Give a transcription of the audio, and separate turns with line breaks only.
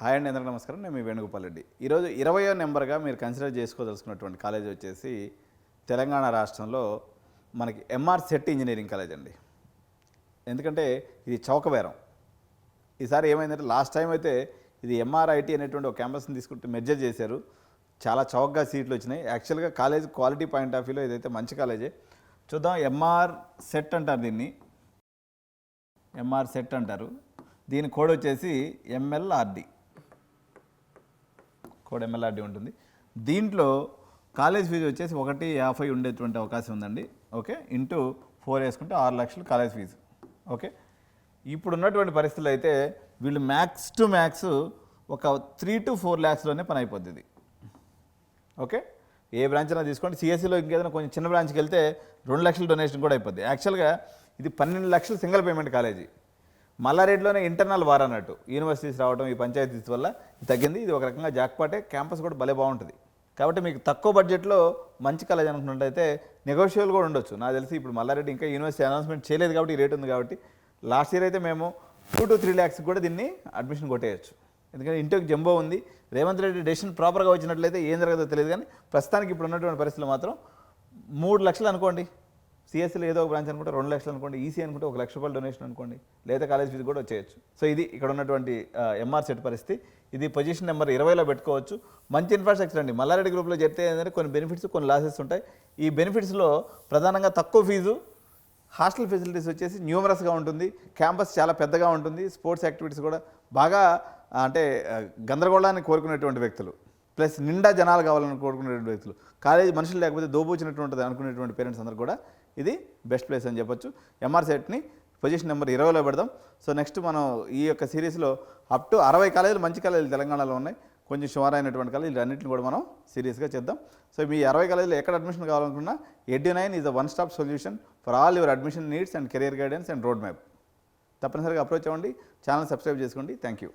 Hi అండి, అందరికీ నమస్కారం. నేను మీ వేణుగోపాల్ రెడ్డి. ఈరోజు 20వ నెంబర్గా మీరు కన్సిడర్ చేసుకోదలుచుకున్నటువంటి కాలేజ్ వచ్చేసి తెలంగాణ రాష్ట్రంలో మనకి ఎంఆర్ సెట్ ఇంజనీరింగ్ కాలేజ్ అండి. ఎందుకంటే ఇది చౌకబేరం. ఈసారి ఏమైందంటే లాస్ట్ టైం అయితే ఇది ఎంఆర్ఐటి అనేటువంటి ఒక క్యాంపస్ని తీసుకుంటే మెర్జర్ చేశారు. చాలా చౌకగా సీట్లు వచ్చినాయి. యాక్చువల్గా కాలేజ్ క్వాలిటీ పాయింట్ ఆఫ్ వ్యూలో ఇదైతే మంచి కాలేజే. చూద్దాం. ఎంఆర్ సెట్ అంటారు దీన్ని. ఎంఆర్ సెట్ అంటారు. దీని కోడ్ వచ్చేసి ఎంఎల్ఆర్డి. కోడ్ ఎంఎల్ఆర్డి ఉంటుంది. దీంట్లో కాలేజ్ ఫీజు వచ్చేసి 1.50 ఉండేటువంటి అవకాశం ఉందండి. ఓకే, ఇంటూ 4 వేసుకుంటే 6 లక్షలు కాలేజ్ ఫీజు. ఓకే, ఇప్పుడు ఉన్నటువంటి పరిస్థితుల్లో అయితే వీళ్ళు మ్యాక్స్ టు మ్యాక్స్ ఒక 3 to 4 lakhsలోనే పని అయిపోద్ది ఇది. ఓకే, ఏ బ్రాంచ్ అయినా తీసుకోండి. సిఎస్సిలో ఇంకేదైనా కొంచెం చిన్న బ్రాంచ్కి వెళ్తే 2 లక్షల డొనేషన్ కూడా అయిపోద్ది. యాక్చువల్గా ఇది 12 లక్షలు సింగిల్ పేమెంట్ కాలేజీ. మల్లారెడ్డిలోనే ఇంటర్నల్ వార్ అన్నట్టు యూనివర్సిటీస్ రావడం ఈ పంచాయతీస్ వల్ల తగ్గింది. ఇది ఒక రకంగా జాక్పాటే. క్యాంపస్ కూడా భలే బాగుంటుంది. కాబట్టి మీకు తక్కువ బడ్జెట్లో మంచి కాలేజ్ అనుకున్నట్టయితే నెగోషియబుల్ కూడా ఉండొచ్చు. నాకు తెలిసి ఇప్పుడు మల్లారెడ్డి ఇంకా యూనివర్సిటీ అనౌన్స్మెంట్ చేయలేదు కాబట్టి ఈ రేట్ ఉంది. కాబట్టి లాస్ట్ ఇయర్ అయితే మేము 2 to 3 lakhs కూడా దీన్ని అడ్మిషన్ కొట్టేయచ్చు. ఎందుకంటే ఇంటికి జంబో ఉంది. రేవంత్ రెడ్డి డెసిషన్ ప్రాపర్గా వచ్చినట్లయితే ఏం జరగదో తెలియదు. కానీ ప్రస్తుతానికి ఇప్పుడు ఉన్నటువంటి పరిస్థితులు మాత్రం 3 లక్షలు అనుకోండి. సిఎస్సిలో ఏదో ఒక బ్రాంచ్ అనుకుంటే 2 లక్షలు అనుకోండి. ఈసీ అనుకుంటే 1 లక్ష రూపాయలు డొనేషన్ అనుకోండి. లేదా కాలేజ్ ఫీజు కూడా వచ్చేయచ్చు. సో ఇది ఇక్కడ ఉన్నటువంటి ఎంఆర్ సెట్ పరిస్థితి. ఇది పొజిషన్ నెంబర్ 20లో పెట్టుకోవచ్చు. మంచి ఇన్ఫ్రాస్ట్రక్చర్ అండి. మల్లారెడ్డి గ్రూప్లో చెప్తే ఏంటంటే కొన్ని బెనిఫిట్స్, కొన్ని లాసెస్ ఉంటాయి. ఈ బెనిఫిట్స్లో ప్రధానంగా తక్కువ ఫీజు, హాస్టల్ ఫెసిలిటీస్ వచ్చేసి న్యూమరస్గా ఉంటుంది. క్యాంపస్ చాలా పెద్దగా ఉంటుంది. స్పోర్ట్స్ యాక్టివిటీస్ కూడా బాగా అంటే గందరగోళాన్ని కోరుకునేటువంటి వ్యక్తులు, ప్లస్ నిండా జనాలు కావాలని కోరుకునేటువంటి వ్యక్తులు, కాలేజీ మనుషులు లేకపోతే దోబూచినటువంటిది అనుకునేటువంటి పేరెంట్స్ అందరూ కూడా ఇది బెస్ట్ ప్లేస్ అని చెప్పొచ్చు. ఎంఆర్ సెట్ని పొజిషన్ నెంబర్ 20లో పెడదాం. సో నెక్స్ట్ మనం ఈ యొక్క సిరీస్లో అప్ టు 60 కాలేజీలు, మంచి కాలేజీలు తెలంగాణలో ఉన్నాయి. కొంచెం సుమారైనటువంటి కాలేజీలు అన్నింటిని కూడా మనం సీరియస్గా చేద్దాం. సో మీ 60 కాలేజీలో ఎక్కడ అడ్మిషన్ కావాలనుకున్నా Edu9 is a one stop solution for all your admission needs and career guidance and road map. తప్పనిసరిగా అప్రోచ్ అవ్వండి. ఛానల్ సబ్స్క్రైబ్ చేసుకోండి. Thank you.